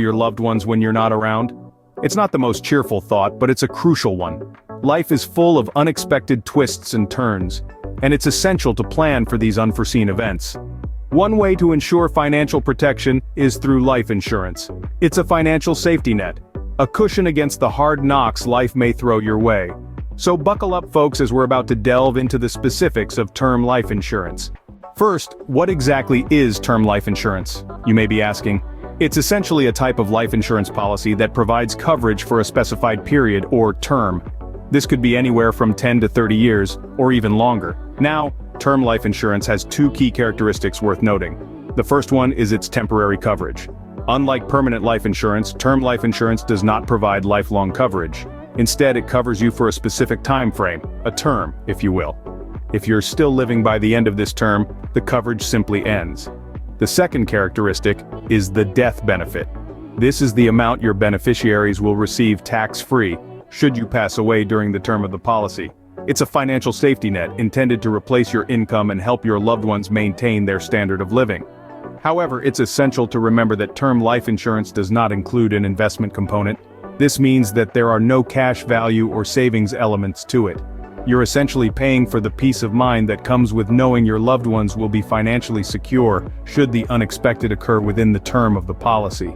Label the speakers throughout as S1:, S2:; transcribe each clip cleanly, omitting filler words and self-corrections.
S1: your loved ones when you're not around? It's not the most cheerful thought, but it's a crucial one. Life is full of unexpected twists and turns, and it's essential to plan for these unforeseen events. One way to ensure financial protection is through life insurance. It's a financial safety net, a cushion against the hard knocks life may throw your way. So buckle up, folks, as we're about to delve into the specifics of term life insurance. First, what exactly is term life insurance? You may be asking. It's essentially a type of life insurance policy that provides coverage for a specified period or term. This could be anywhere from 10 to 30 years, or even longer. Now, term life insurance has two key characteristics worth noting. The first one is its temporary coverage. Unlike permanent life insurance, term life insurance does not provide lifelong coverage. Instead, it covers you for a specific time frame, a term, if you will. If you're still living by the end of this term, the coverage simply ends. The second characteristic is the death benefit. This is the amount your beneficiaries will receive tax-free, should you pass away during the term of the policy. It's a financial safety net intended to replace your income and help your loved ones maintain their standard of living. However, it's essential to remember that term life insurance does not include an investment component. This means that there are no cash value or savings elements to it. You're essentially paying for the peace of mind that comes with knowing your loved ones will be financially secure should the unexpected occur within the term of the policy.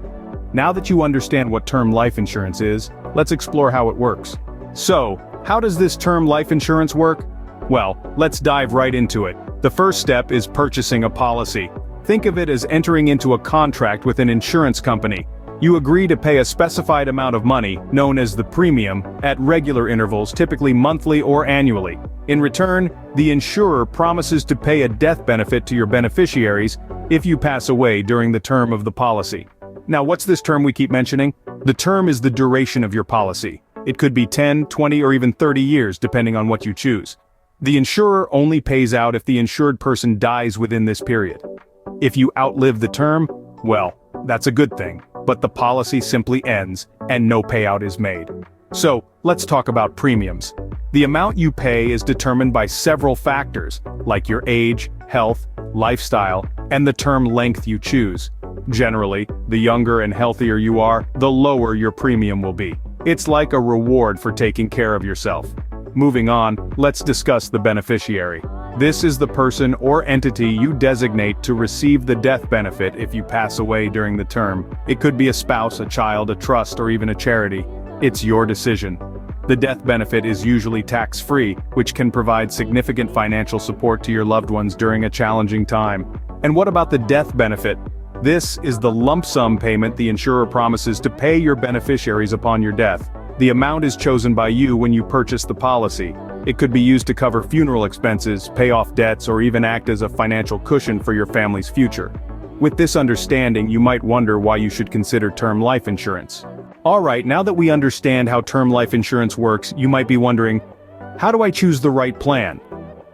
S1: Now that you understand what term life insurance is, let's explore how it works. So, how does this term life insurance work? Well, let's dive right into it. The first step is purchasing a policy. Think of it as entering into a contract with an insurance company. You agree to pay a specified amount of money, known as the premium, at regular intervals, typically monthly or annually. In return, the insurer promises to pay a death benefit to your beneficiaries if you pass away during the term of the policy. Now, what's this term we keep mentioning? The term is the duration of your policy. It could be 10, 20, or even 30 years, depending on what you choose. The insurer only pays out if the insured person dies within this period. If you outlive the term, well, that's a good thing. But the policy simply ends, and no payout is made. So, let's talk about premiums. The amount you pay is determined by several factors, like your age, health, lifestyle, and the term length you choose. Generally, the younger and healthier you are, the lower your premium will be. It's like a reward for taking care of yourself. Moving on, let's discuss the beneficiary. This is the person or entity you designate to receive the death benefit if you pass away during the term. It could be a spouse, a child, a trust, or even a charity. It's your decision. The death benefit is usually tax-free, which can provide significant financial support to your loved ones during a challenging time. And what about the death benefit? This is the lump sum payment the insurer promises to pay your beneficiaries upon your death. The amount is chosen by you when you purchase the policy. It could be used to cover funeral expenses, pay off debts, or even act as a financial cushion for your family's future. With this understanding, you might wonder why you should consider term life insurance. Alright, now that we understand how term life insurance works, you might be wondering, how do I choose the right plan?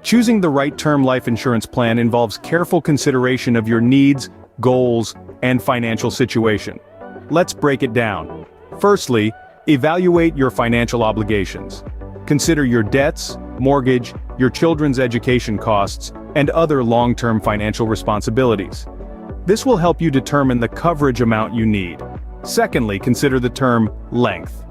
S1: Choosing the right term life insurance plan involves careful consideration of your needs, goals, and financial situation. Let's break it down. Firstly, evaluate your financial obligations. Consider your debts, mortgage, your children's education costs, and other long-term financial responsibilities. This will help you determine the coverage amount you need. Secondly, consider the term length.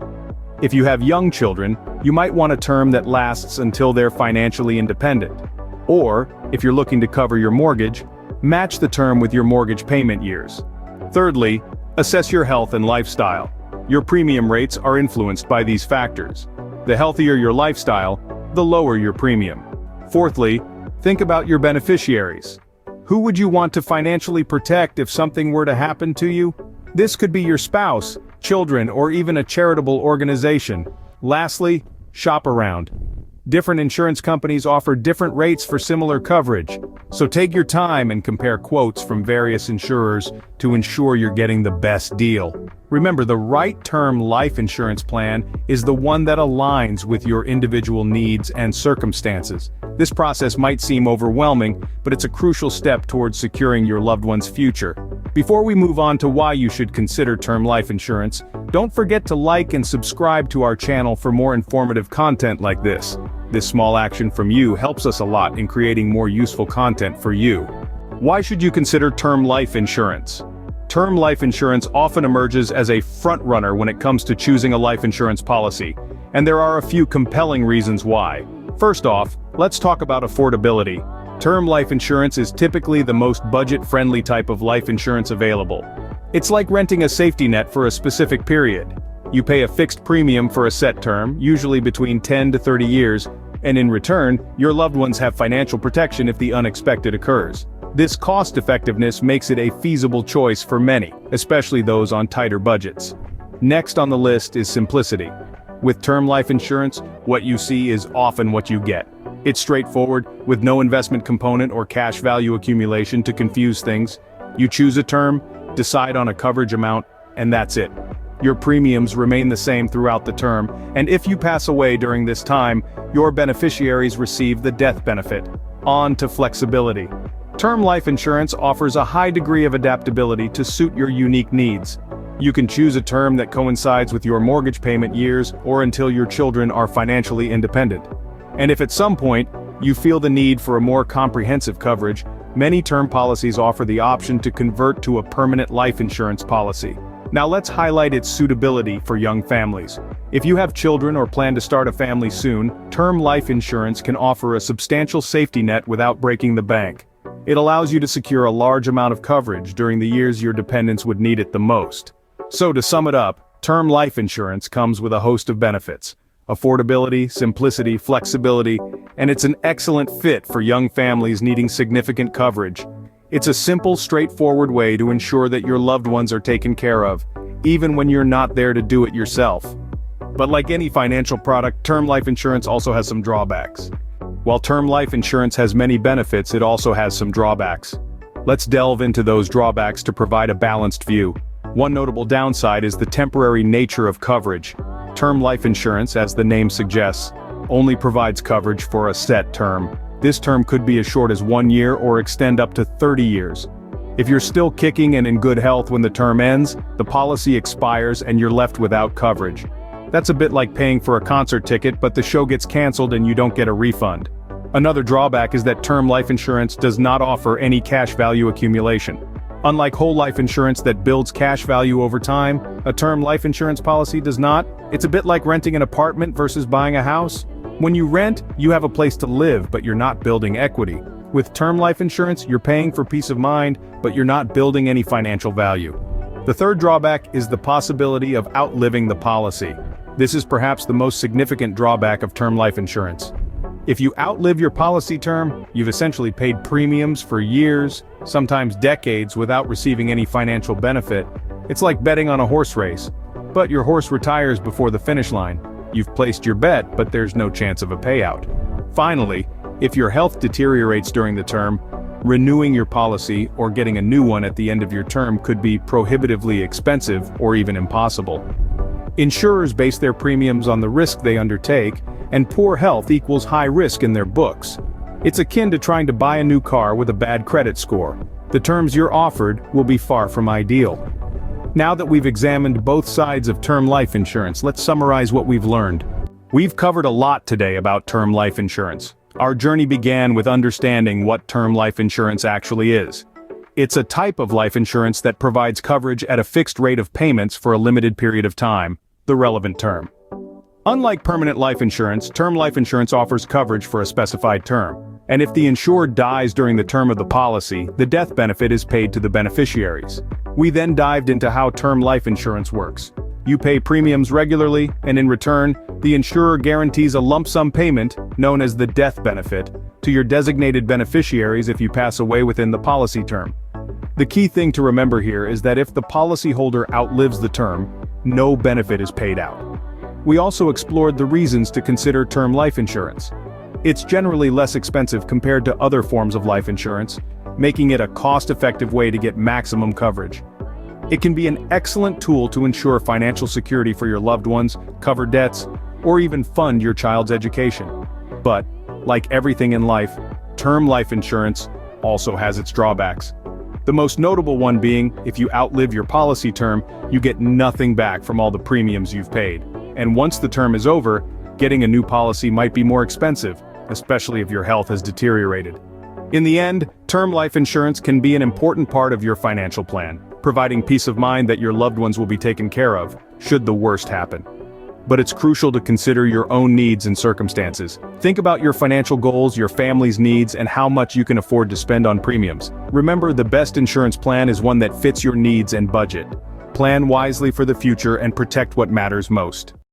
S1: If you have young children, you might want a term that lasts until they're financially independent. Or, if you're looking to cover your mortgage, match the term with your mortgage payment years. Thirdly, assess your health and lifestyle. Your premium rates are influenced by these factors. The healthier your lifestyle, the lower your premium. Fourthly, think about your beneficiaries. Who would you want to financially protect if something were to happen to you? This could be your spouse, children, or even a charitable organization. Lastly, shop around. Different insurance companies offer different rates for similar coverage, so take your time and compare quotes from various insurers to ensure you're getting the best deal. Remember, the right term life insurance plan is the one that aligns with your individual needs and circumstances. This process might seem overwhelming, but it's a crucial step towards securing your loved one's future. Before we move on to why you should consider term life insurance, don't forget to like and subscribe to our channel for more informative content like this. This small action from you helps us a lot in creating more useful content for you. Why should you consider term life insurance? Term life insurance often emerges as a front-runner when it comes to choosing a life insurance policy, and there are a few compelling reasons why. First off, let's talk about affordability. Term life insurance is typically the most budget-friendly type of life insurance available. It's like renting a safety net for a specific period. You pay a fixed premium for a set term, usually between 10 to 30 years, and in return, your loved ones have financial protection if the unexpected occurs. This cost-effectiveness makes it a feasible choice for many, especially those on tighter budgets. Next on the list is simplicity. With term life insurance, what you see is often what you get. It's straightforward, with no investment component or cash value accumulation to confuse things. You choose a term, decide on a coverage amount, and that's it. Your premiums remain the same throughout the term, and if you pass away during this time, your beneficiaries receive the death benefit. On to flexibility. Term life insurance offers a high degree of adaptability to suit your unique needs. You can choose a term that coincides with your mortgage payment years or until your children are financially independent. And if at some point, you feel the need for a more comprehensive coverage, many term policies offer the option to convert to a permanent life insurance policy. Now let's highlight its suitability for young families. If you have children or plan to start a family soon, term life insurance can offer a substantial safety net without breaking the bank. It allows you to secure a large amount of coverage during the years your dependents would need it the most. So to sum it up, term life insurance comes with a host of benefits: affordability, simplicity, flexibility, and it's an excellent fit for young families needing significant coverage. It's a simple, straightforward way to ensure that your loved ones are taken care of, even when you're not there to do it yourself. But like any financial product, term life insurance also has some drawbacks. While term life insurance has many benefits, it also has some drawbacks. Let's delve into those drawbacks to provide a balanced view. One notable downside is the temporary nature of coverage. Term life insurance, as the name suggests, only provides coverage for a set term. This term could be as short as 1 year or extend up to 30 years. If you're still kicking and in good health when the term ends, the policy expires and you're left without coverage. That's a bit like paying for a concert ticket, but the show gets canceled and you don't get a refund. Another drawback is that term life insurance does not offer any cash value accumulation. Unlike whole life insurance that builds cash value over time, a term life insurance policy does not. It's a bit like renting an apartment versus buying a house. When you rent, you have a place to live, but you're not building equity. With term life insurance, you're paying for peace of mind, but you're not building any financial value. The third drawback is the possibility of outliving the policy. This is perhaps the most significant drawback of term life insurance. If you outlive your policy term, you've essentially paid premiums for years, sometimes decades, without receiving any financial benefit. It's like betting on a horse race. But your horse retires before the finish line. You've placed your bet, but there's no chance of a payout. Finally, if your health deteriorates during the term, renewing your policy or getting a new one at the end of your term could be prohibitively expensive or even impossible. Insurers base their premiums on the risk they undertake, and poor health equals high risk in their books. It's akin to trying to buy a new car with a bad credit score. The terms you're offered will be far from ideal. Now that we've examined both sides of term life insurance, let's summarize what we've learned. We've covered a lot today about term life insurance. Our journey began with understanding what term life insurance actually is. It's a type of life insurance that provides coverage at a fixed rate of payments for a limited period of time, the relevant term. Unlike permanent life insurance, term life insurance offers coverage for a specified term. And if the insured dies during the term of the policy, the death benefit is paid to the beneficiaries. We then dived into how term life insurance works. You pay premiums regularly, and in return, the insurer guarantees a lump sum payment, known as the death benefit, to your designated beneficiaries if you pass away within the policy term. The key thing to remember here is that if the policyholder outlives the term, no benefit is paid out. We also explored the reasons to consider term life insurance. It's generally less expensive compared to other forms of life insurance, making it a cost-effective way to get maximum coverage. It can be an excellent tool to ensure financial security for your loved ones, cover debts, or even fund your child's education. But, like everything in life, term life insurance also has its drawbacks. The most notable one being, if you outlive your policy term, you get nothing back from all the premiums you've paid. And once the term is over, getting a new policy might be more expensive, especially if your health has deteriorated. In the end, term life insurance can be an important part of your financial plan. providing peace of mind that your loved ones will be taken care of, should the worst happen. But it's crucial to consider your own needs and circumstances. Think about your financial goals, your family's needs, and how much you can afford to spend on premiums. Remember, the best insurance plan is one that fits your needs and budget. Plan wisely for the future and protect what matters most.